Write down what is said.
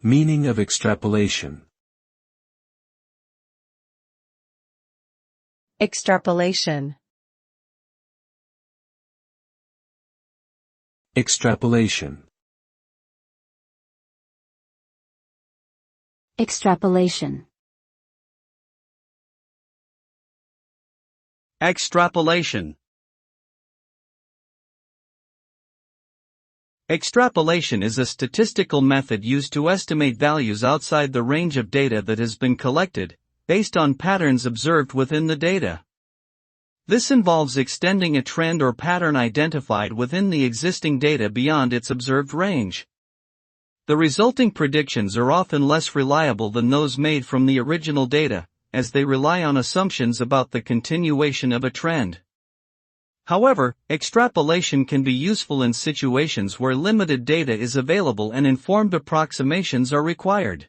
Meaning of extrapolation. Extrapolation. Extrapolation. Extrapolation. Extrapolation. Extrapolation is a statistical method used to estimate values outside the range of data that has been collected, based on patterns observed within the data. This involves extending a trend or pattern identified within the existing data beyond its observed range. The resulting predictions are often less reliable than those made from the original data, as they rely on assumptions about the continuation of a trend. However, extrapolation can be useful in situations where limited data is available and informed approximations are required.